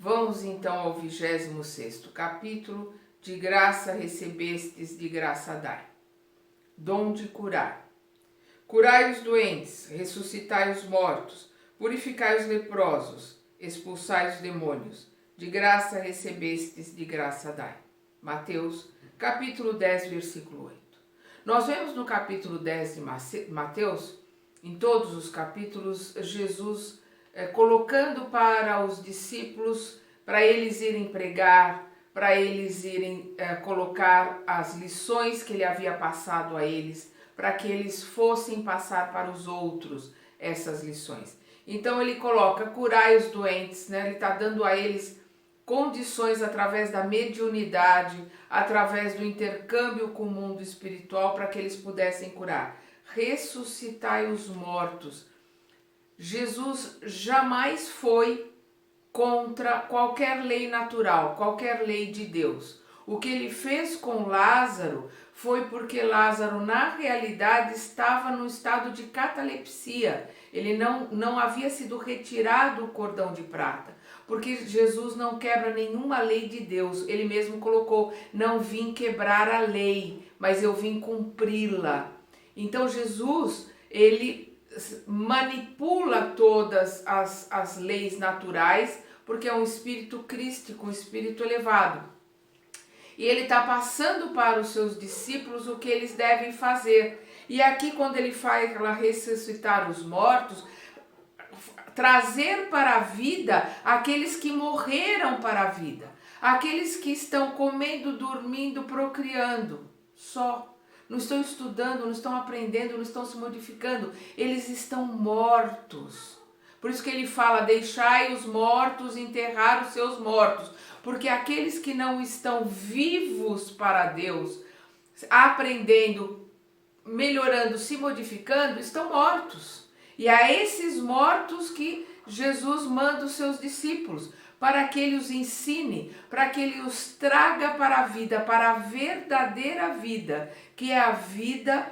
Vamos então ao 26º capítulo. De graça recebestes, de graça dai. Dom de curar. Curai os doentes, ressuscitai os mortos, purificai os leprosos, expulsai os demônios. De graça recebestes, de graça dai. Mateus, capítulo 10, versículo 8. Nós vemos no capítulo 10 de Mateus, em todos os capítulos, Jesus colocando para os discípulos, para eles irem pregar, para eles irem colocar as lições que ele havia passado a eles, para que eles fossem passar para os outros essas lições. Então ele coloca, curai os doentes, né? Ele está dando a eles condições através da mediunidade, através do intercâmbio com o mundo espiritual, para que eles pudessem curar. Ressuscitai os mortos. Jesus jamais foi contra qualquer lei natural, qualquer lei de Deus. O que ele fez com Lázaro foi porque Lázaro, na realidade, estava no estado de catalepsia. Ele não havia sido retirado o cordão de prata, porque Jesus não quebra nenhuma lei de Deus. Ele mesmo colocou, não vim quebrar a lei, mas eu vim cumpri-la. Então Jesus, ele manipula todas as leis naturais, porque é um espírito crístico, um espírito elevado. E ele está passando para os seus discípulos o que eles devem fazer. E aqui, quando ele fala ressuscitar os mortos, trazer para a vida aqueles que morreram para a vida, aqueles que estão comendo, dormindo, procriando, só. Não estão estudando, não estão aprendendo, não estão se modificando, eles estão mortos. Por isso que ele fala, deixai os mortos enterrar os seus mortos, porque aqueles que não estão vivos para Deus, aprendendo, melhorando, se modificando, estão mortos. E a esses mortos que Jesus manda os seus discípulos, para que ele os ensine, para que ele os traga para a vida, para a verdadeira vida, que é a vida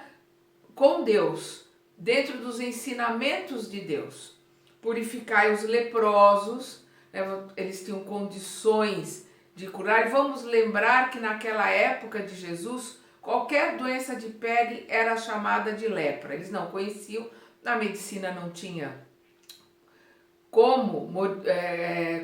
com Deus, dentro dos ensinamentos de Deus. Purificai os leprosos, né? Eles tinham condições de curar. E vamos lembrar que naquela época de Jesus, qualquer doença de pele era chamada de lepra. Eles não conheciam, a medicina não tinha como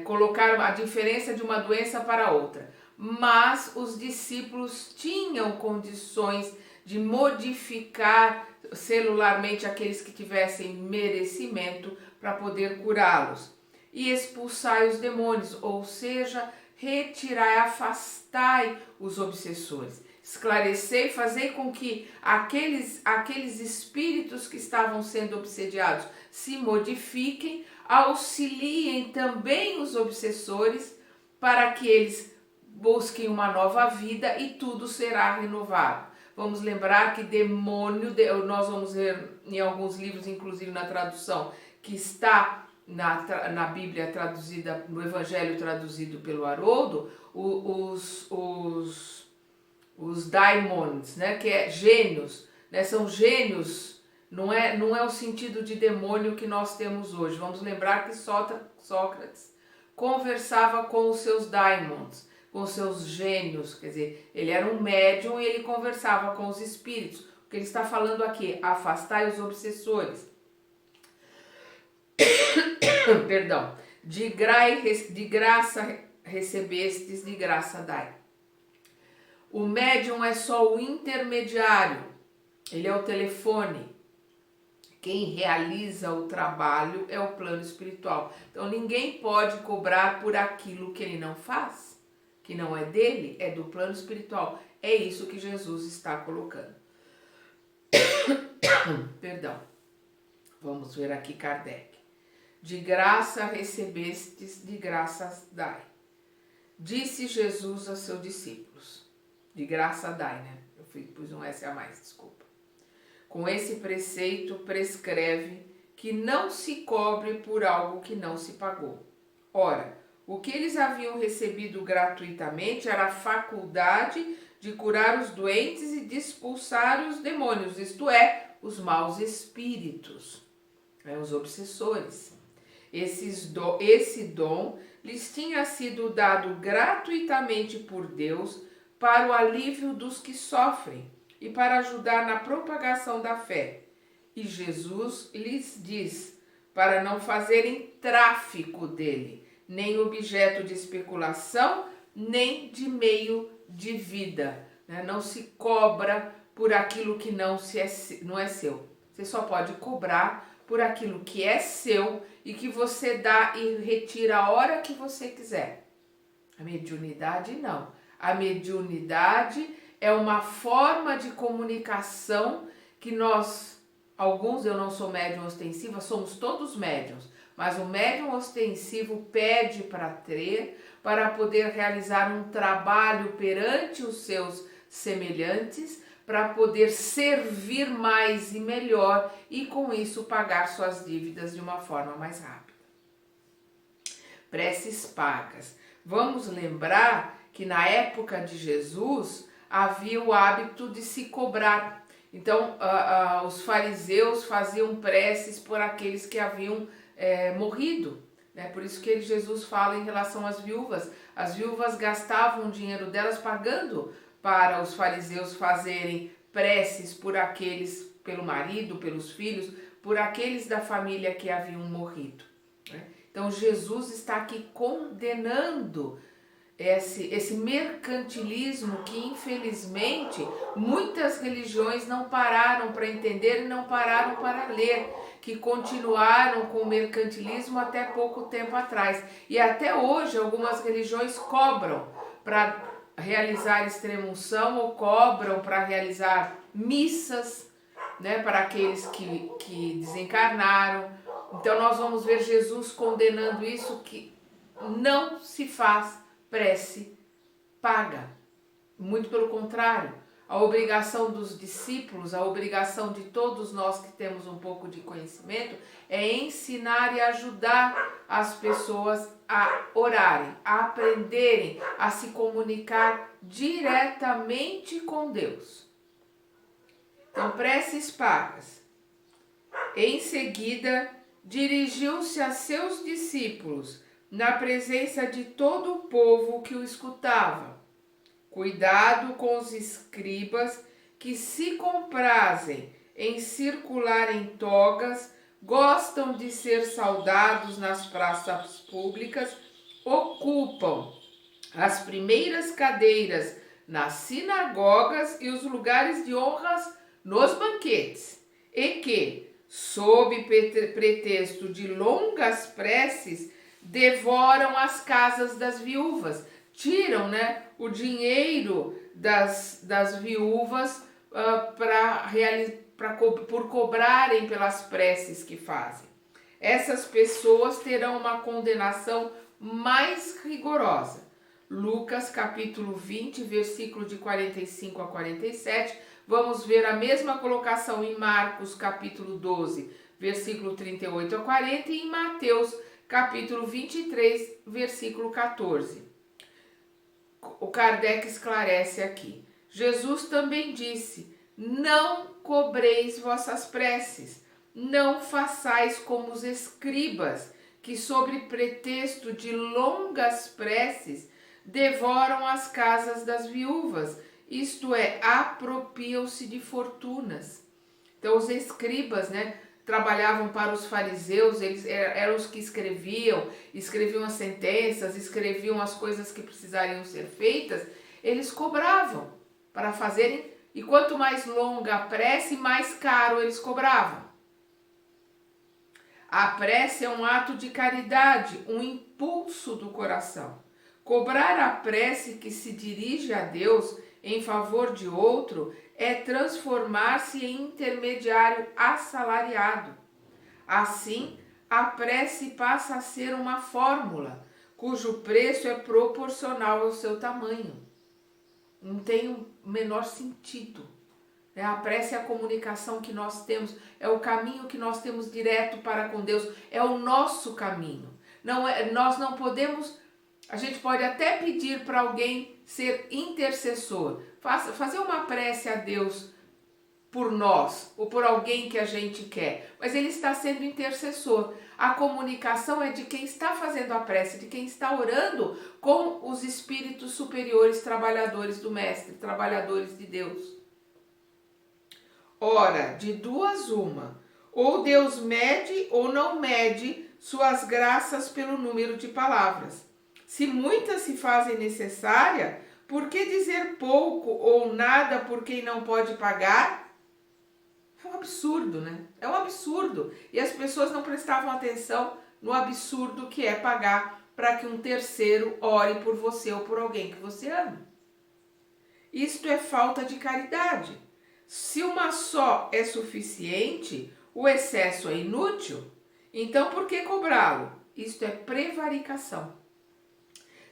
colocar a diferença de uma doença para outra. Mas os discípulos tinham condições de modificar celularmente aqueles que tivessem merecimento para poder curá-los. E expulsai os demônios, ou seja, retirai, afastai os obsessores. Esclarecei, fazei com que aqueles espíritos que estavam sendo obsediados se modifiquem, auxiliem também os obsessores para que eles busquem uma nova vida e tudo será renovado. Vamos lembrar que demônio, nós vamos ver em alguns livros, inclusive na tradução, que está na Bíblia traduzida, no Evangelho traduzido pelo Haroldo, os daimons, né, que é gênios, né, são gênios, não é o sentido de demônio que nós temos hoje. Vamos lembrar que Sócrates conversava com os seus daimons, com os seus gênios, quer dizer, ele era um médium e ele conversava com os espíritos. O que ele está falando aqui, afastai os obsessores. Perdão, de graça recebestes, de graça dai. O médium é só o intermediário, ele é o telefone. Quem realiza o trabalho é o plano espiritual. Então ninguém pode cobrar por aquilo que ele não faz, que não é dele, é do plano espiritual. É isso que Jesus está colocando. Perdão. Vamos ver aqui Kardec. De graça recebestes, de graça dai. Disse Jesus a seus discípulos. De graça dai, né? Eu pus um S a mais, desculpa. Com esse preceito prescreve que não se cobre por algo que não se pagou. Ora, o que eles haviam recebido gratuitamente era a faculdade de curar os doentes e de expulsar os demônios, isto é, os maus espíritos, os obsessores. Esse dom lhes tinha sido dado gratuitamente por Deus para o alívio dos que sofrem e para ajudar na propagação da fé. E Jesus lhes diz para não fazerem tráfico dele, nem objeto de especulação, nem de meio de vida. Não se cobra por aquilo que não é seu. Você só pode cobrar por aquilo que é seu e que você dá e retira a hora que você quiser. A mediunidade não. A mediunidade é uma forma de comunicação que nós, alguns, eu não sou médium ostensiva, somos todos médiums, mas o médium ostensivo pede para ter, para poder realizar um trabalho perante os seus semelhantes, para poder servir mais e melhor e com isso pagar suas dívidas de uma forma mais rápida. Preces pagas. Vamos lembrar que na época de Jesus havia o hábito de se cobrar. Então, os fariseus faziam preces por aqueles que haviam morrido. Por isso que Jesus fala em relação às viúvas. As viúvas gastavam o dinheiro delas pagando para os fariseus fazerem preces por aqueles, pelo marido, pelos filhos, por aqueles da família que haviam morrido. Então, Jesus está aqui condenando esse mercantilismo que, infelizmente, muitas religiões não pararam para entender e não pararam para ler, que continuaram com o mercantilismo até pouco tempo atrás. E até hoje, algumas religiões cobram para realizar extrema-unção ou cobram para realizar missas, para aqueles que desencarnaram. Então, nós vamos ver Jesus condenando isso, que não se faz prece paga. Muito pelo contrário, a obrigação dos discípulos, a obrigação de todos nós que temos um pouco de conhecimento é ensinar e ajudar as pessoas a orarem, a aprenderem a se comunicar diretamente com Deus. Então, preces pagas. Em seguida, dirigiu-se a seus discípulos na presença de todo o povo que o escutava. Cuidado com os escribas que se comprazem em circular em togas, gostam de ser saudados nas praças públicas, ocupam as primeiras cadeiras nas sinagogas e os lugares de honras nos banquetes, e que, sob pretexto de longas preces, devoram as casas das viúvas, tiram o dinheiro das viúvas por cobrarem pelas preces que fazem. Essas pessoas terão uma condenação mais rigorosa. Lucas capítulo 20, versículo de 45 a 47, vamos ver a mesma colocação em Marcos capítulo 12, versículo 38 a 40 e em Mateus capítulo 23, versículo 14. O Kardec esclarece aqui. Jesus também disse: não cobreis vossas preces, não façais como os escribas, que sob pretexto de longas preces devoram as casas das viúvas, isto é, apropriam-se de fortunas. Então os escribas, trabalhavam para os fariseus, eles eram os que escreviam as sentenças, escreviam as coisas que precisariam ser feitas, eles cobravam para fazerem, e quanto mais longa a prece, mais caro eles cobravam. A prece é um ato de caridade, um impulso do coração. Cobrar a prece que se dirige a Deus em favor de outro é transformar-se em intermediário assalariado. Assim, a prece passa a ser uma fórmula, cujo preço é proporcional ao seu tamanho. Não tem o menor sentido. A prece é a comunicação que nós temos, é o caminho que nós temos direto para com Deus, é o nosso caminho. Nós não podemos, a gente pode até pedir para alguém ser intercessor, fazer uma prece a Deus por nós ou por alguém que a gente quer, mas ele está sendo intercessor. A comunicação é de quem está fazendo a prece, de quem está orando com os espíritos superiores, trabalhadores do Mestre, trabalhadores de Deus. Ora, de duas uma, ou Deus mede ou não mede suas graças pelo número de palavras. Se muitas se fazem necessária, por que dizer pouco ou nada por quem não pode pagar? É um absurdo, né? É um absurdo. E as pessoas não prestavam atenção no absurdo que é pagar para que um terceiro ore por você ou por alguém que você ama. Isto é falta de caridade. Se uma só é suficiente, o excesso é inútil, então por que cobrá-lo? Isto é prevaricação.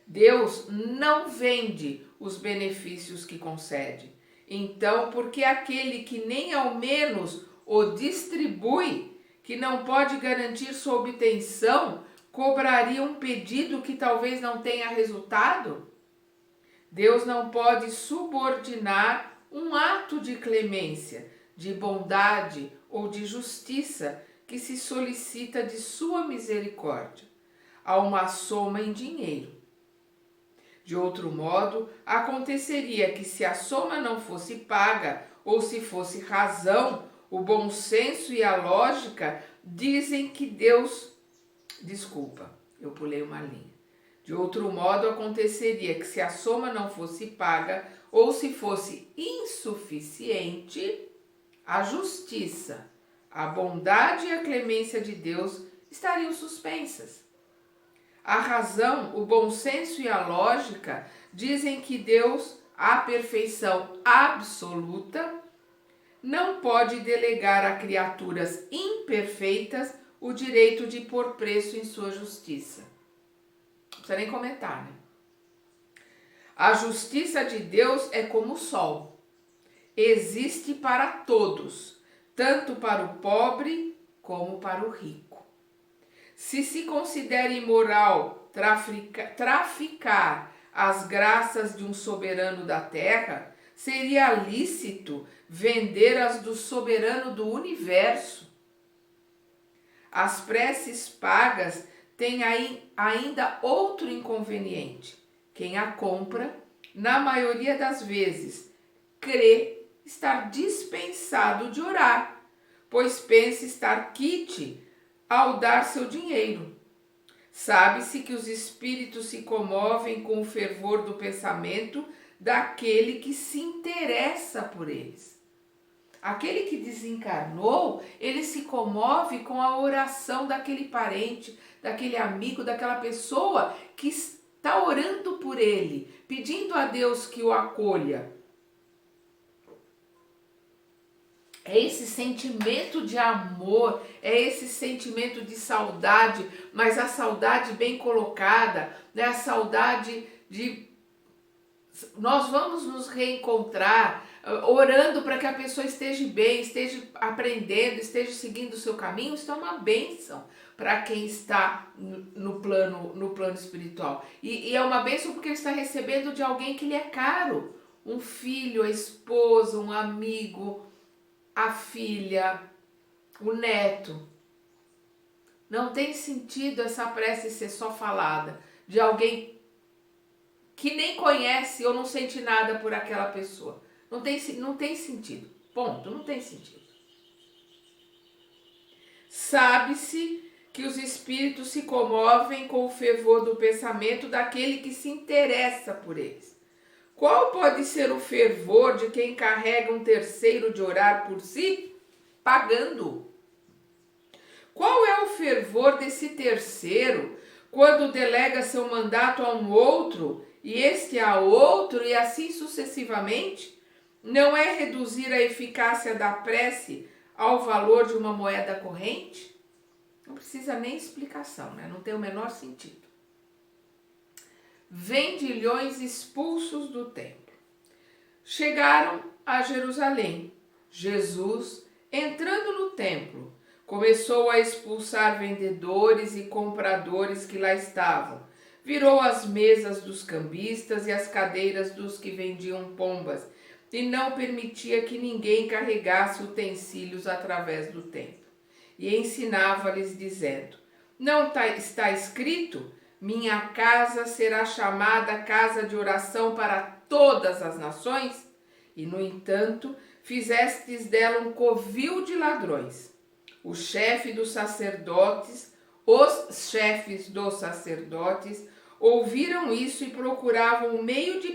Deus não vende os benefícios que concede. Então, por que aquele que nem ao menos o distribui, que não pode garantir sua obtenção, cobraria um pedido que talvez não tenha resultado? Deus não pode subordinar um ato de clemência, de bondade ou de justiça que se solicita de sua misericórdia a uma soma em dinheiro. De outro modo, aconteceria que se a soma não fosse paga ou se fosse razão, o bom senso e a lógica dizem que Deus... Desculpa, eu pulei uma linha. De outro modo, aconteceria que se a soma não fosse paga ou se fosse insuficiente, a justiça, a bondade e a clemência de Deus estariam suspensas. A razão, o bom senso e a lógica dizem que Deus, a perfeição absoluta, não pode delegar a criaturas imperfeitas o direito de pôr preço em sua justiça. Não precisa nem comentar, né? A justiça de Deus é como o sol. Existe para todos, tanto para o pobre como para o rico. Se se considera imoral traficar as graças de um soberano da terra, seria lícito vender as do soberano do universo. As preces pagas têm ainda outro inconveniente. Quem a compra, na maioria das vezes, crê estar dispensado de orar, pois pensa estar quite ao dar seu dinheiro. Sabe-se que os espíritos se comovem com o fervor do pensamento daquele que se interessa por eles. Aquele que desencarnou, ele se comove com a oração daquele parente, daquele amigo, daquela pessoa que está orando por ele, pedindo a Deus que o acolha. É esse sentimento de amor, é esse sentimento de saudade, mas a saudade bem colocada, né? A saudade de... Nós vamos nos reencontrar, orando para que a pessoa esteja bem, esteja aprendendo, esteja seguindo o seu caminho. Isso é uma bênção para quem está no plano espiritual. E é uma bênção porque ele está recebendo de alguém que lhe é caro. Um filho, a esposa, um amigo, a filha, o neto. Não tem sentido essa prece ser só falada de alguém que nem conhece ou não sente nada por aquela pessoa. Não tem sentido. Ponto, não tem sentido. Sabe-se que os espíritos se comovem com o fervor do pensamento daquele que se interessa por eles. Qual pode ser o fervor de quem carrega um terceiro de orar por si, pagando? Qual é o fervor desse terceiro quando delega seu mandato a um outro e este a outro e assim sucessivamente? Não é reduzir a eficácia da prece ao valor de uma moeda corrente? Não precisa nem explicação, né? Não tem o menor sentido. Vendilhões expulsos do templo. Chegaram a Jerusalém. Jesus, entrando no templo, começou a expulsar vendedores e compradores que lá estavam. Virou as mesas dos cambistas e as cadeiras dos que vendiam pombas e não permitia que ninguém carregasse utensílios através do templo. E ensinava-lhes, dizendo: Não está escrito: minha casa será chamada casa de oração para todas as nações? E, no entanto, fizestes dela um covil de ladrões. Os chefes dos sacerdotes ouviram isso e procuravam o meio de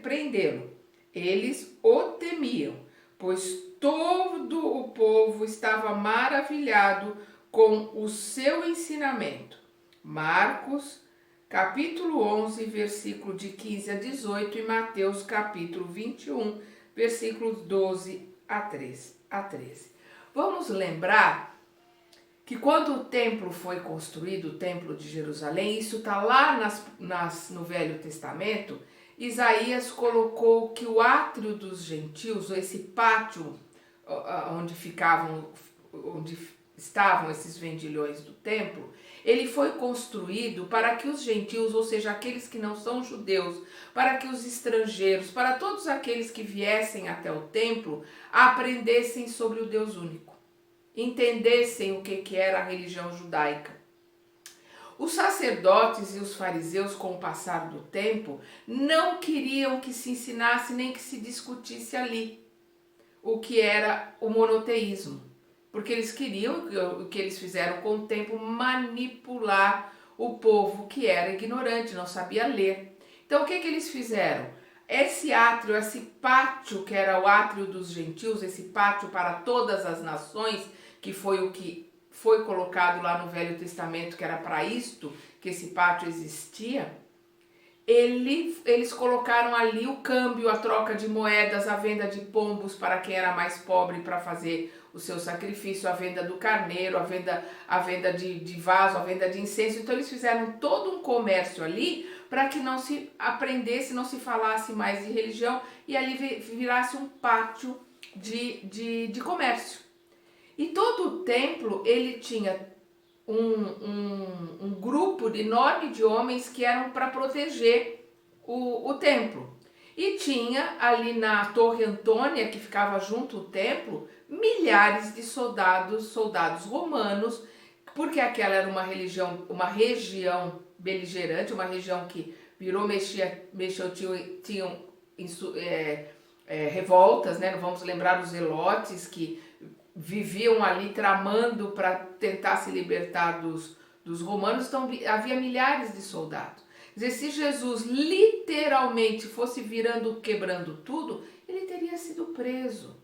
prendê-lo. Eles o temiam, pois todo o povo estava maravilhado com o seu ensinamento. Marcos, capítulo 11, versículo de 15 a 18 e Mateus, capítulo 21, versículos 12 a 13. Vamos lembrar que quando o templo foi construído, o templo de Jerusalém, isso está lá no Velho Testamento, Isaías colocou que o átrio dos gentios, esse pátio onde estavam esses vendilhões do templo, ele foi construído para que os gentios, ou seja, aqueles que não são judeus, para que os estrangeiros, para todos aqueles que viessem até o templo, aprendessem sobre o Deus único, entendessem o que era a religião judaica. Os sacerdotes e os fariseus, com o passar do tempo, não queriam que se ensinasse nem que se discutisse ali o que era o monoteísmo, porque eles queriam, o que eles fizeram com o tempo, manipular o povo que era ignorante, não sabia ler. Então o que eles fizeram? Esse átrio, esse pátio que era o átrio dos gentios, esse pátio para todas as nações, que foi o que foi colocado lá no Velho Testamento, que era para isto que esse pátio existia, eles colocaram ali o câmbio, a troca de moedas, a venda de pombos para quem era mais pobre para fazer o seu sacrifício, a venda do carneiro, a venda de vaso, a venda de incenso. Então eles fizeram todo um comércio ali para que não se aprendesse, não se falasse mais de religião e ali virasse um pátio de comércio. E todo o templo, ele tinha um grupo enorme de homens que eram para proteger o templo. E tinha ali na Torre Antônia, que ficava junto ao templo, milhares de soldados romanos, porque aquela era uma região beligerante, uma região que tinham revoltas, né? Vamos lembrar os zelotes que viviam ali tramando para tentar se libertar dos romanos, então havia milhares de soldados. Quer dizer, se Jesus literalmente fosse quebrando tudo, ele teria sido preso.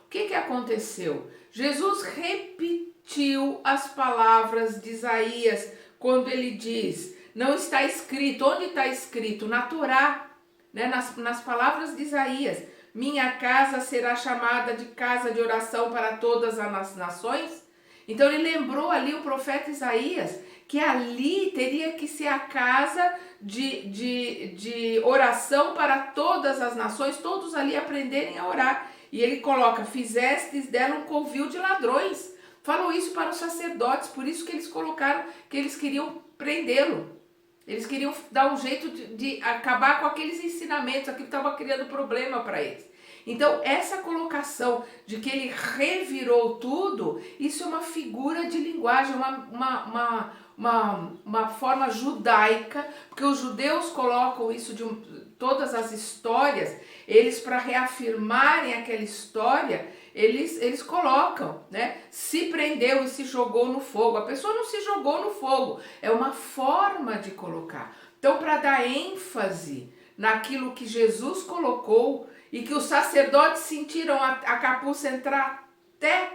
O que aconteceu? Jesus repetiu as palavras de Isaías quando ele diz, não está escrito, onde está escrito? Na Torá, né? nas palavras de Isaías. Minha casa será chamada de casa de oração para todas as nações. Então ele lembrou ali o profeta Isaías, que ali teria que ser a casa de oração para todas as nações, todos ali aprenderem a orar. E ele coloca, fizestes dela um covil de ladrões. Falou isso para os sacerdotes, por isso que eles colocaram que eles queriam prendê-lo. Eles queriam dar um jeito de acabar com aqueles ensinamentos, aquilo estava criando problema para eles. Então, essa colocação de que ele revirou tudo, isso é uma figura de linguagem, uma forma judaica, porque os judeus colocam isso todas as histórias, eles para reafirmarem aquela história, eles colocam, né? Se prendeu e se jogou no fogo. A pessoa não se jogou no fogo, é uma forma de colocar. Então, para dar ênfase naquilo que Jesus colocou e que os sacerdotes sentiram a capuça entrar até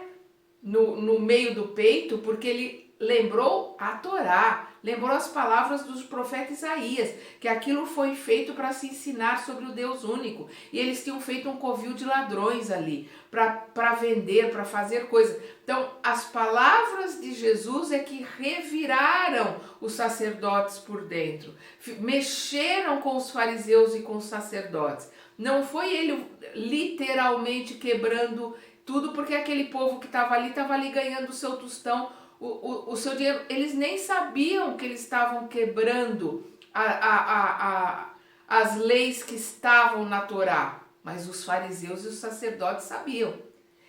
no meio do peito, porque ele lembrou a Torá, lembrou as palavras do profeta Isaías, que aquilo foi feito para se ensinar sobre o Deus único. E eles tinham feito um covil de ladrões ali, para vender, para fazer coisas. Então, as palavras de Jesus é que reviraram os sacerdotes por dentro, mexeram com os fariseus e com os sacerdotes. Não foi ele literalmente quebrando tudo, porque aquele povo que estava ali ganhando o seu tostão, o seu dinheiro. Eles nem sabiam que eles estavam quebrando a as leis que estavam na Torá, mas os fariseus e os sacerdotes sabiam.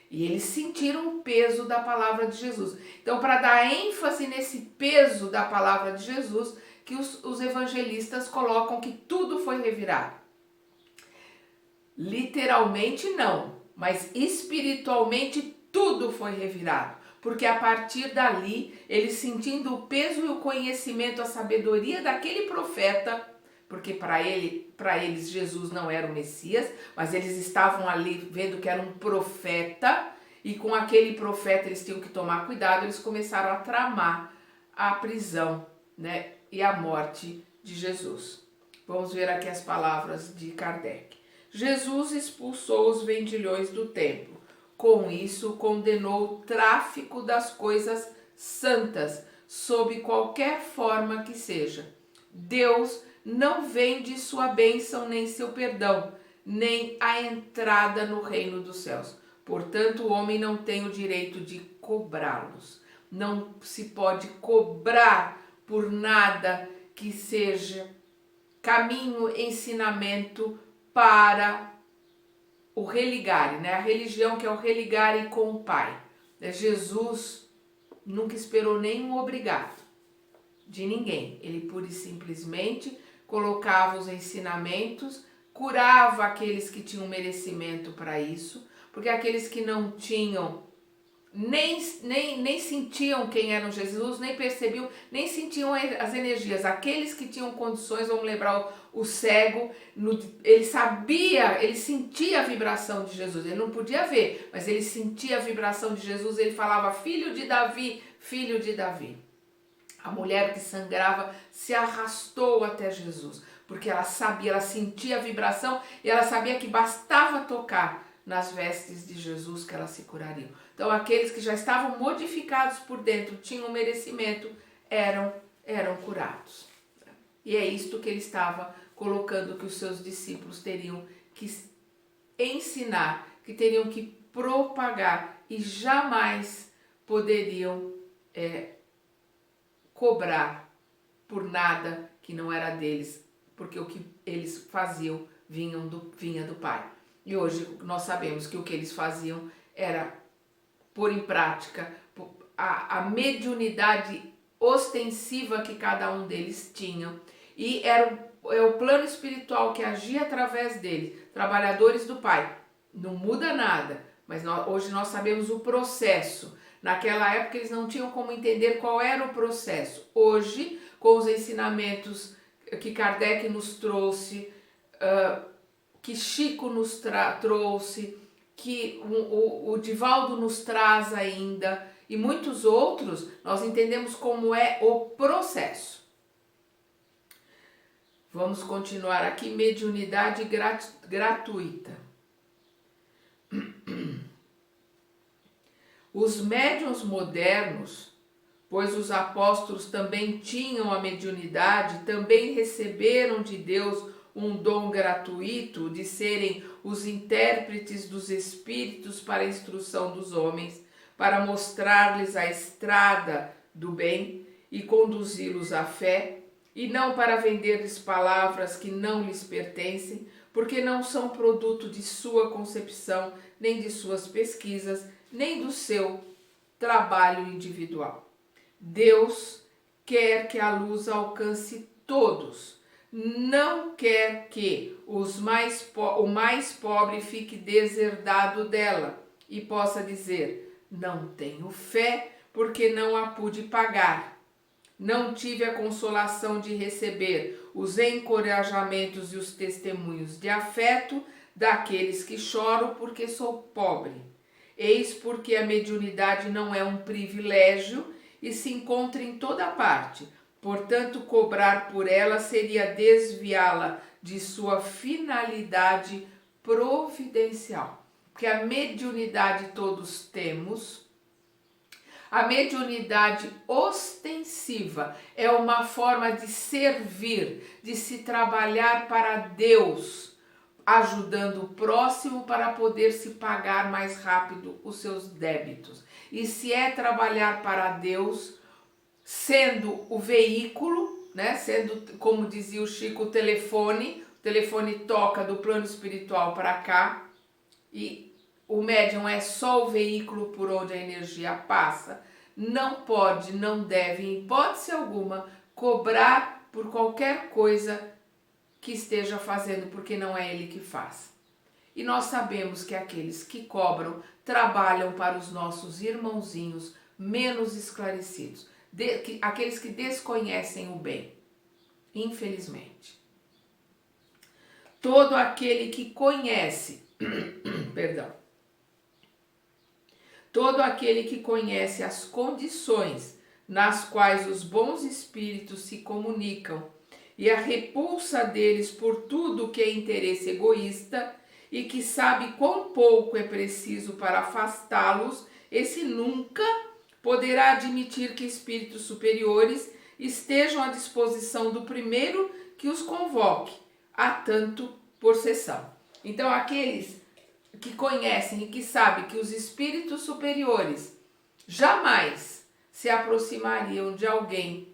E eles sentiram o peso da palavra de Jesus. Então, para dar ênfase nesse peso da palavra de Jesus, que os evangelistas colocam que tudo foi revirado. Literalmente não, mas espiritualmente tudo foi revirado. Porque a partir dali, eles sentindo o peso e o conhecimento, a sabedoria daquele profeta, porque para eles Jesus não era o Messias, mas eles estavam ali vendo que era um profeta, e com aquele profeta eles tinham que tomar cuidado, eles começaram a tramar a prisão, né, e a morte de Jesus. Vamos ver aqui as palavras de Kardec. Jesus expulsou os vendilhões do templo. Com isso, condenou o tráfico das coisas santas, sob qualquer forma que seja. Deus não vende sua bênção nem seu perdão, nem a entrada no reino dos céus. Portanto, o homem não tem o direito de cobrá-los. Não se pode cobrar por nada que seja caminho, ensinamento para o religare, né? A religião que é o religare com o Pai. Jesus nunca esperou nenhum obrigado de ninguém. Ele pura e simplesmente colocava os ensinamentos, curava aqueles que tinham merecimento para isso, porque aqueles que não tinham, nem sentiam quem era Jesus, nem percebiam, nem sentiam as energias. Aqueles que tinham condições, vamos lembrar o cego, ele sabia, ele sentia a vibração de Jesus. Ele não podia ver, mas ele sentia a vibração de Jesus. Ele falava, filho de Davi, filho de Davi. A mulher que sangrava se arrastou até Jesus, porque ela sabia, ela sentia a vibração e ela sabia que bastava tocar nas vestes de Jesus que elas se curariam. Então aqueles que já estavam modificados por dentro, tinham merecimento, eram curados. E é isto que ele estava colocando, que os seus discípulos teriam que ensinar, que teriam que propagar e jamais poderiam cobrar por nada que não era deles, porque o que eles faziam vinha do Pai. E hoje nós sabemos que o que eles faziam era pôr em prática a mediunidade ostensiva que cada um deles tinha. E é o plano espiritual que agia através deles, trabalhadores do Pai. Não muda nada, mas hoje nós sabemos o processo. Naquela época eles não tinham como entender qual era o processo. Hoje, com os ensinamentos que Kardec nos trouxe, que Chico nos trouxe, que o Divaldo nos traz ainda, e muitos outros, nós entendemos como é o processo. Vamos continuar aqui, mediunidade gratuita. Os médiuns modernos, pois os apóstolos também tinham a mediunidade, também receberam de Deus um dom gratuito de serem os intérpretes dos espíritos para a instrução dos homens, para mostrar-lhes a estrada do bem e conduzi-los à fé, e não para vender-lhes palavras que não lhes pertencem, porque não são produto de sua concepção, nem de suas pesquisas, nem do seu trabalho individual. Deus quer que a luz alcance todos, não quer que o mais pobre fique deserdado dela e possa dizer, não tenho fé porque não a pude pagar. Não tive a consolação de receber os encorajamentos e os testemunhos de afeto daqueles que choram porque sou pobre. Eis porque a mediunidade não é um privilégio e se encontra em toda parte. Portanto, cobrar por ela seria desviá-la de sua finalidade providencial. Porque a mediunidade todos temos. A mediunidade ostensiva é uma forma de servir, de se trabalhar para Deus, ajudando o próximo para poder se pagar mais rápido os seus débitos. E se é trabalhar para Deus, sendo o veículo, né, sendo, como dizia o Chico, o telefone, telefone toca do plano espiritual para cá e o médium é só o veículo por onde a energia passa, não pode, não deve, em hipótese alguma, cobrar por qualquer coisa que esteja fazendo, porque não é ele que faz. E nós sabemos que aqueles que cobram trabalham para os nossos irmãozinhos menos esclarecidos, aqueles que desconhecem o bem, infelizmente. Todo aquele que conhece, perdão, todo aquele que conhece as condições nas quais os bons espíritos se comunicam e a repulsa deles por tudo que é interesse egoísta e que sabe quão pouco é preciso para afastá-los, esse nunca poderá admitir que espíritos superiores estejam à disposição do primeiro que os convoque, a tanto por sessão. Então, aqueles que conhecem e que sabem que os espíritos superiores jamais se aproximariam de alguém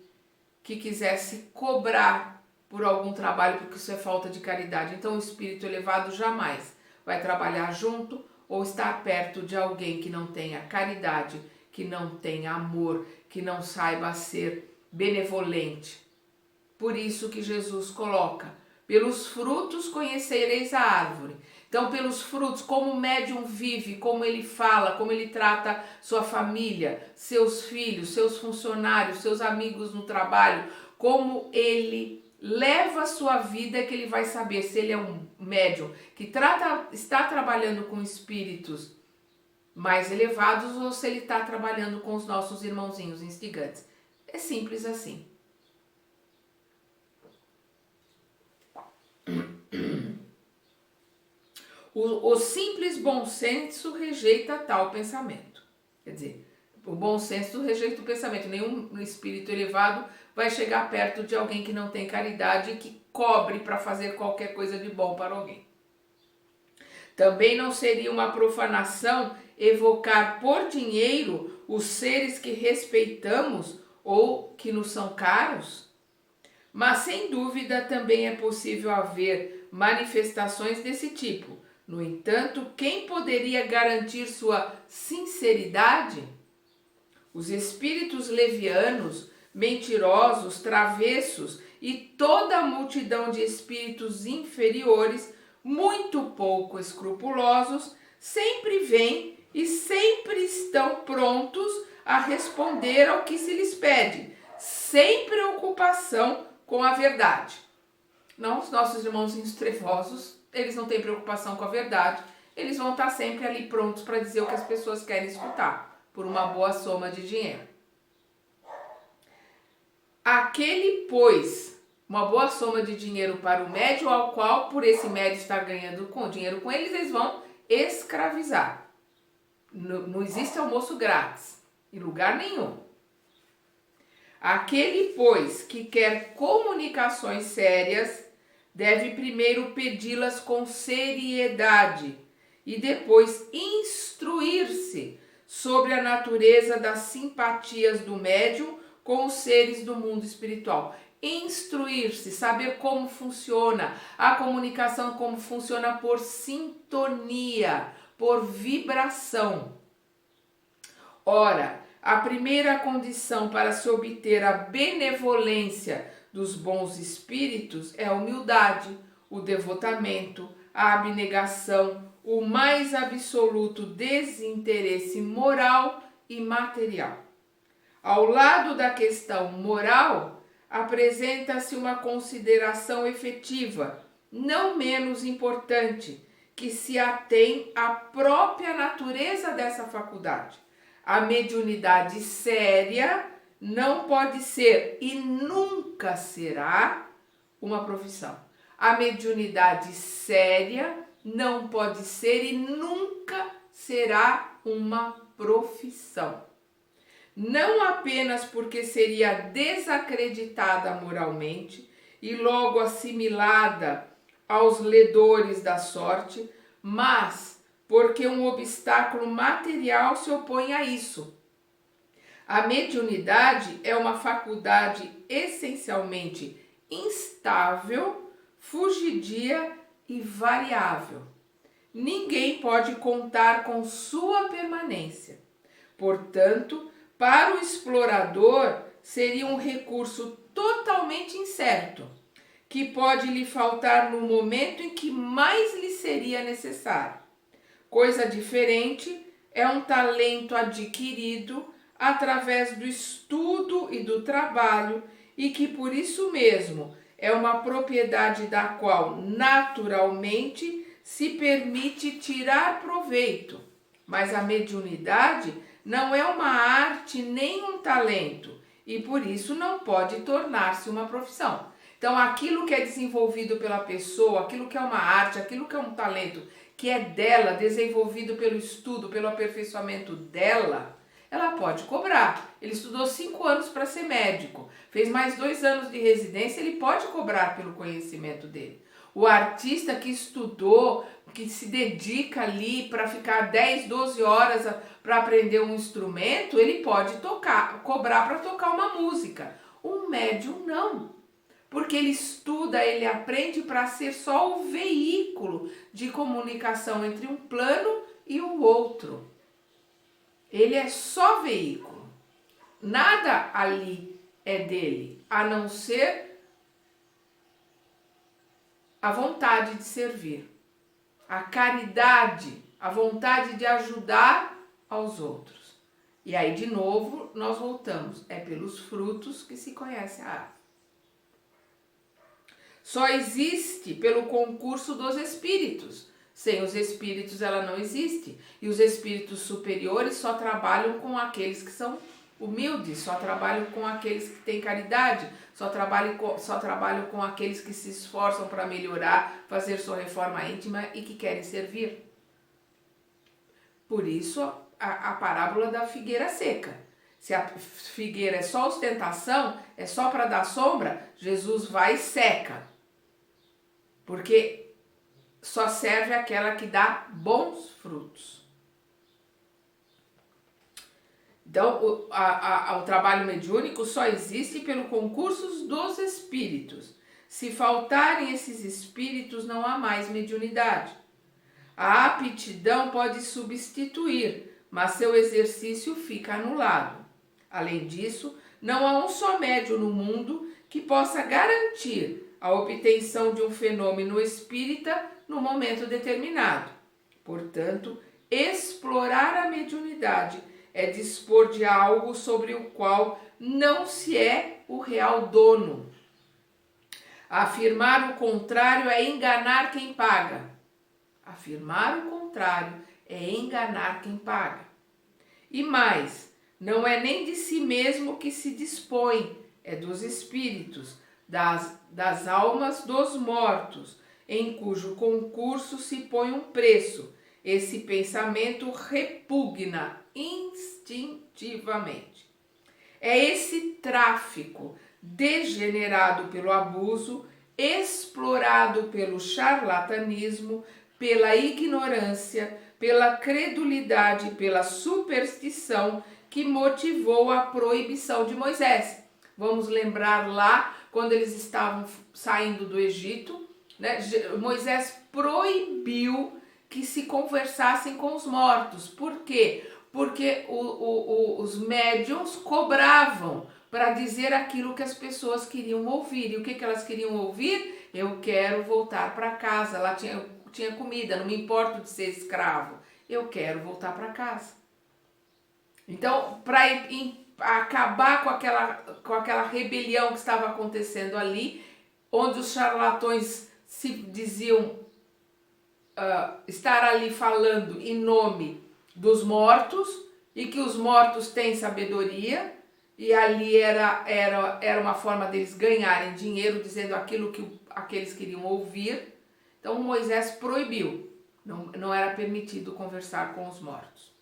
que quisesse cobrar por algum trabalho, porque isso é falta de caridade. Então, o espírito elevado jamais vai trabalhar junto ou estar perto de alguém que não tenha caridade, que não tenha amor, que não saiba ser benevolente. Por isso que Jesus coloca: pelos frutos conhecereis a árvore. Então, pelos frutos, como o médium vive, como ele fala, como ele trata sua família, seus filhos, seus funcionários, seus amigos no trabalho, como ele leva a sua vida, que ele vai saber se ele é um médium que está trabalhando com espíritos mais elevados ou se ele está trabalhando com os nossos irmãozinhos instigantes. É simples assim. O simples bom senso rejeita tal pensamento. Quer dizer, o bom senso rejeita o pensamento. Nenhum espírito elevado vai chegar perto de alguém que não tem caridade e que cobre para fazer qualquer coisa de bom para alguém. Também não seria uma profanação evocar por dinheiro os seres que respeitamos ou que nos são caros? Mas sem dúvida também é possível haver manifestações desse tipo. No entanto, quem poderia garantir sua sinceridade? Os espíritos levianos, mentirosos, travessos e toda a multidão de espíritos inferiores, muito pouco escrupulosos, sempre vêm e sempre estão prontos a responder ao que se lhes pede, sem preocupação com a verdade. Não, os nossos irmãozinhos trevosos, eles não têm preocupação com a verdade, eles vão estar sempre ali prontos para dizer o que as pessoas querem escutar, por uma boa soma de dinheiro. Aquele, pois, uma boa soma de dinheiro para o médium, ao qual, por esse médium estar ganhando dinheiro com eles vão escravizar. Não existe almoço grátis, em lugar nenhum. Aquele, pois, que quer comunicações sérias, deve primeiro pedi-las com seriedade e depois instruir-se sobre a natureza das simpatias do médium com os seres do mundo espiritual. Instruir-se, saber como funciona a comunicação, como funciona por sintonia, por vibração. Ora, a primeira condição para se obter a benevolência dos bons espíritos é a humildade, o devotamento, a abnegação, o mais absoluto desinteresse moral e material. Ao lado da questão moral, apresenta-se uma consideração efetiva, não menos importante, que se atém à própria natureza dessa faculdade. A mediunidade séria não pode ser e nunca será uma profissão. A mediunidade séria não pode ser e nunca será uma profissão. Não apenas porque seria desacreditada moralmente e logo assimilada aos ledores da sorte, mas porque um obstáculo material se opõe a isso. A mediunidade é uma faculdade essencialmente instável, fugidia e variável. Ninguém pode contar com sua permanência. Portanto, para o explorador, seria um recurso totalmente incerto, que pode lhe faltar no momento em que mais lhe seria necessário. Coisa diferente é um talento adquirido através do estudo e do trabalho e que por isso mesmo é uma propriedade da qual naturalmente se permite tirar proveito. Mas a mediunidade não é uma arte nem um talento e por isso não pode tornar-se uma profissão. Então, aquilo que é desenvolvido pela pessoa, aquilo que é uma arte, aquilo que é um talento, que é dela, desenvolvido pelo estudo, pelo aperfeiçoamento dela, ela pode cobrar. Ele estudou 5 anos para ser médico, fez mais 2 anos de residência, ele pode cobrar pelo conhecimento dele. O artista que estudou, que se dedica ali para ficar 10, 12 horas para aprender um instrumento, ele pode cobrar para tocar uma música. Um médium não. Porque ele estuda, ele aprende para ser só o veículo de comunicação entre um plano e o outro. Ele é só veículo. Nada ali é dele, a não ser a vontade de servir, a caridade, a vontade de ajudar aos outros. E aí, de novo, nós voltamos. É pelos frutos que se conhece a árvore. Só existe pelo concurso dos espíritos. Sem os espíritos ela não existe. E os espíritos superiores só trabalham com aqueles que são humildes, só trabalham com aqueles que têm caridade, só trabalham com aqueles que se esforçam para melhorar, fazer sua reforma íntima e que querem servir. Por isso a parábola da figueira seca. Se a figueira é só ostentação, é só para dar sombra, Jesus vai e seca. Porque só serve aquela que dá bons frutos. Então, o trabalho mediúnico só existe pelo concurso dos espíritos. Se faltarem esses espíritos, não há mais mediunidade. A aptidão pode substituir, mas seu exercício fica anulado. Além disso, não há um só médium no mundo que possa garantir a obtenção de um fenômeno espírita no momento determinado. Portanto, explorar a mediunidade é dispor de algo sobre o qual não se é o real dono. Afirmar o contrário é enganar quem paga. Afirmar o contrário é enganar quem paga. E mais, não é nem de si mesmo que se dispõe, é dos espíritos, das almas dos mortos, em cujo concurso se põe um preço. Esse pensamento repugna instintivamente. É esse tráfico degenerado pelo abuso, explorado pelo charlatanismo, pela ignorância, pela credulidade, pela superstição que motivou a proibição de Moisés. Vamos lembrar lá, quando eles estavam saindo do Egito, né? Moisés proibiu que se conversassem com os mortos. Por quê? Porque os médiuns cobravam para dizer aquilo que as pessoas queriam ouvir. E o que elas queriam ouvir? Eu quero voltar para casa, lá tinha comida, não me importo de ser escravo. Eu quero voltar para casa. Então, para acabar com aquela rebelião que estava acontecendo ali, onde os charlatões se diziam estar ali falando em nome dos mortos e que os mortos têm sabedoria, e ali era uma forma deles ganharem dinheiro dizendo aquilo que aqueles queriam ouvir. Então Moisés proibiu, não era permitido conversar com os mortos.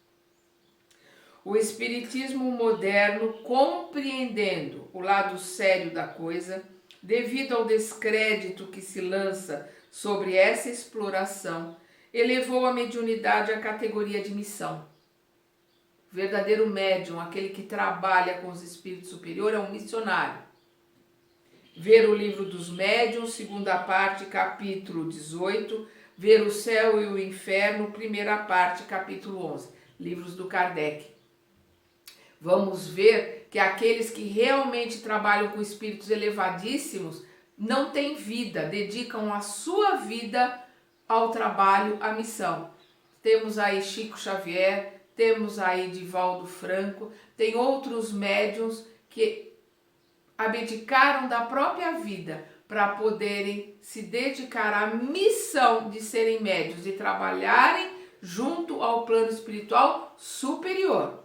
O espiritismo moderno, compreendendo o lado sério da coisa, devido ao descrédito que se lança sobre essa exploração, elevou a mediunidade à categoria de missão. O verdadeiro médium, aquele que trabalha com os espíritos superiores, é um missionário. ver o livro dos médiuns, segunda parte, capítulo 18, ver o céu e o inferno, primeira parte, capítulo 11, livros do Kardec. Vamos ver que aqueles que realmente trabalham com espíritos elevadíssimos não têm vida, dedicam a sua vida ao trabalho, à missão. Temos aí Chico Xavier, temos aí Divaldo Franco, tem outros médiuns que abdicaram da própria vida para poderem se dedicar à missão de serem médiuns e trabalharem junto ao plano espiritual superior.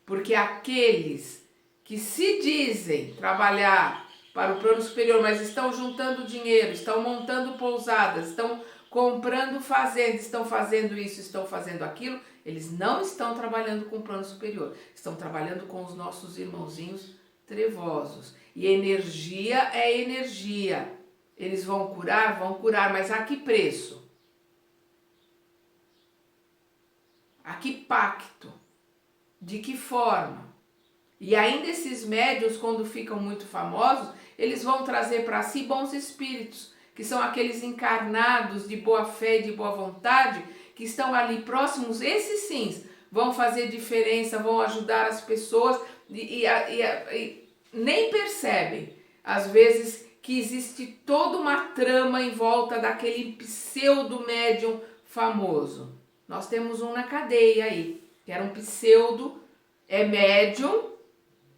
Porque aqueles que se dizem trabalhar para o plano superior, mas estão juntando dinheiro, estão montando pousadas, estão comprando fazendas, estão fazendo isso, estão fazendo aquilo, eles não estão trabalhando com o plano superior, estão trabalhando com os nossos irmãozinhos trevosos. E energia é energia. Eles vão curar, mas a que preço? A que pacto? De que forma? E ainda esses médiuns, quando ficam muito famosos, eles vão trazer para si bons espíritos, que são aqueles encarnados de boa fé e de boa vontade, que estão ali próximos. Esses sim vão fazer diferença, vão ajudar as pessoas e nem percebem, às vezes, que existe toda uma trama em volta daquele pseudo médium famoso. Nós temos um na cadeia aí, que era um pseudo médium,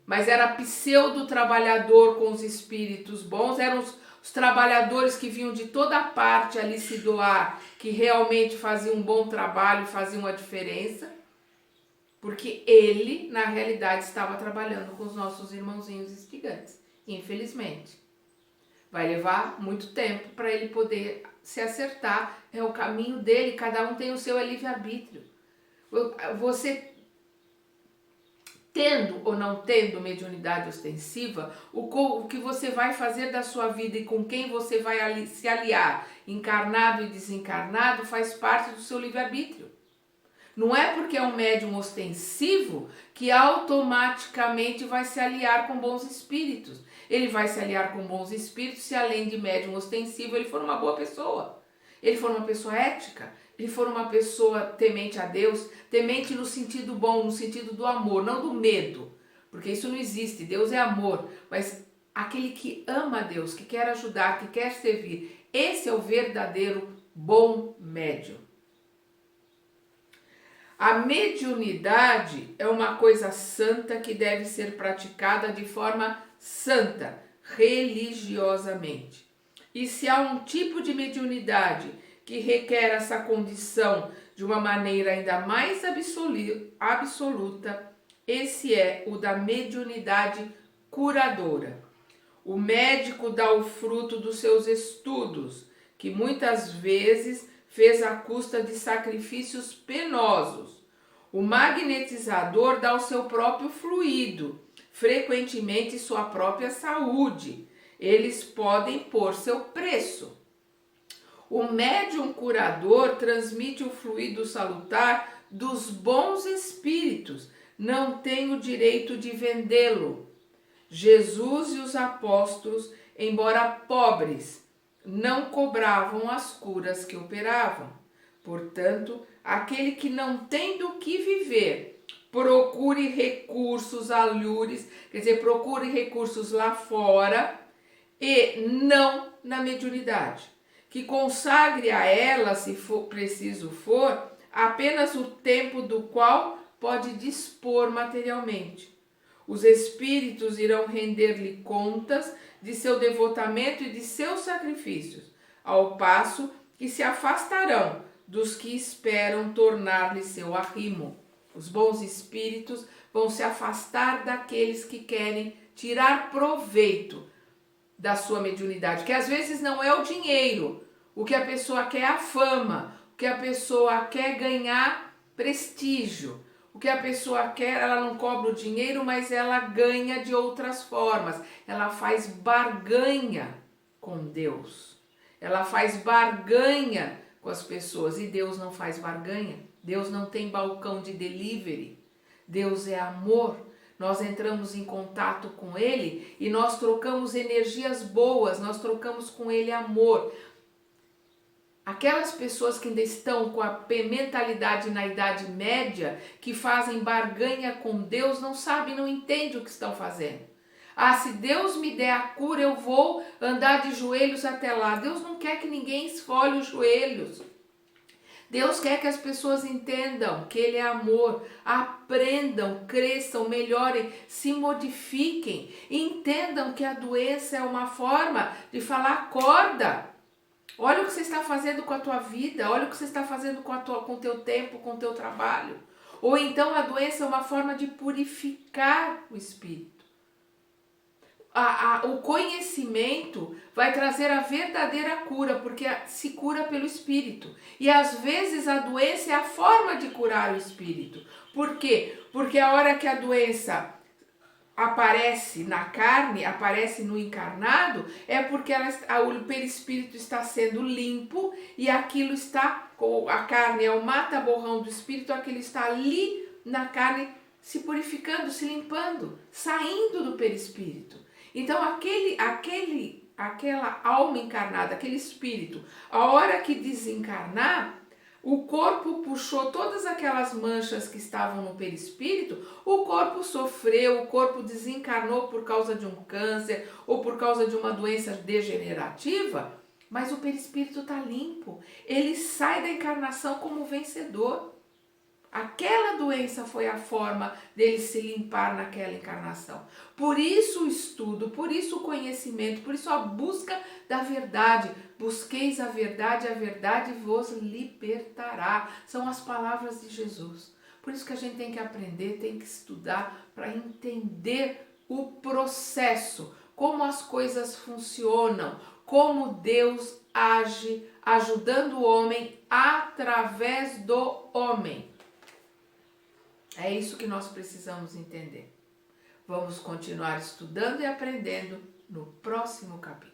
mas era pseudo trabalhador com os espíritos bons, eram os trabalhadores que vinham de toda parte ali se doar, que realmente faziam um bom trabalho, faziam a diferença, porque ele, na realidade, estava trabalhando com os nossos irmãozinhos instigantes, infelizmente. Vai levar muito tempo para ele poder se acertar, é o caminho dele, cada um tem o seu livre-arbítrio. Você tendo ou não tendo mediunidade ostensiva, o que você vai fazer da sua vida e com quem você vai se aliar, encarnado e desencarnado, faz parte do seu livre-arbítrio. Não é porque é um médium ostensivo que automaticamente vai se aliar com bons espíritos. Ele vai se aliar com bons espíritos se, além de médium ostensivo, ele for uma boa pessoa. Ele for uma pessoa ética, ele for uma pessoa temente a Deus, temente no sentido bom, no sentido do amor, não do medo, porque isso não existe. Deus é amor, mas aquele que ama a Deus, que quer ajudar, que quer servir, esse é o verdadeiro bom médium. A mediunidade é uma coisa santa que deve ser praticada de forma santa, religiosamente. E se há um tipo de mediunidade que requer essa condição de uma maneira ainda mais absoluta, esse é o da mediunidade curadora. O médico dá o fruto dos seus estudos, que muitas vezes fez à custa de sacrifícios penosos. O magnetizador dá o seu próprio fluido, frequentemente sua própria saúde. Eles podem pôr seu preço. O médium curador transmite o fluido salutar dos bons espíritos, não tem o direito de vendê-lo. Jesus e os apóstolos, embora pobres, não cobravam as curas que operavam. Portanto, aquele que não tem do que viver, procure recursos alhures, quer dizer, procure recursos lá fora e não na mediunidade. Que consagre a ela, se for preciso for, apenas o tempo do qual pode dispor materialmente. Os espíritos irão render-lhe contas de seu devotamento e de seus sacrifícios, ao passo que se afastarão dos que esperam tornar-lhe seu arrimo. Os bons espíritos vão se afastar daqueles que querem tirar proveito da sua mediunidade, que às vezes não é o dinheiro. O que a pessoa quer é a fama, o que a pessoa quer é ganhar prestígio. O que a pessoa quer, ela não cobra o dinheiro, mas ela ganha de outras formas. Ela faz barganha com Deus. Ela faz barganha com as pessoas. E Deus não faz barganha. Deus não tem balcão de delivery. Deus é amor. nós entramos em contato com ele e nós trocamos energias boas, nós trocamos com ele amor. Aquelas pessoas que ainda estão com a mentalidade na Idade Média, que fazem barganha com Deus, não sabem, não entendem o que estão fazendo. Ah, se Deus me der a cura, eu vou andar de joelhos até lá. Deus não quer que ninguém esfolhe os joelhos. Deus quer que as pessoas entendam que Ele é amor, aprendam, cresçam, melhorem, se modifiquem, entendam que a doença é uma forma de falar acorda. Olha o que você está fazendo com a tua vida, olha o que você está fazendo com o teu tempo, com o teu trabalho. Ou então a doença é uma forma de purificar o espírito. O conhecimento vai trazer a verdadeira cura, porque se cura pelo espírito. E às vezes a doença é a forma de curar o espírito. Por quê? Porque a hora que a doença aparece na carne, aparece no encarnado, é porque o perispírito está sendo limpo e aquilo está, a carne é o mata-borrão do espírito, aquilo está ali na carne se purificando, se limpando, saindo do perispírito. Então aquela alma encarnada, aquele espírito, a hora que desencarnar, o corpo puxou todas aquelas manchas que estavam no perispírito, o corpo sofreu, o corpo desencarnou por causa de um câncer ou por causa de uma doença degenerativa, mas o perispírito está limpo. Ele sai da encarnação como vencedor. Aquela doença foi a forma dele se limpar naquela encarnação. Por isso o estudo, por isso o conhecimento, por isso a busca da verdade. Busqueis a verdade vos libertará. São as palavras de Jesus. Por isso que a gente tem que aprender, tem que estudar para entender o processo, como as coisas funcionam, como Deus age, ajudando o homem através do homem. É isso que nós precisamos entender. Vamos continuar estudando e aprendendo no próximo capítulo.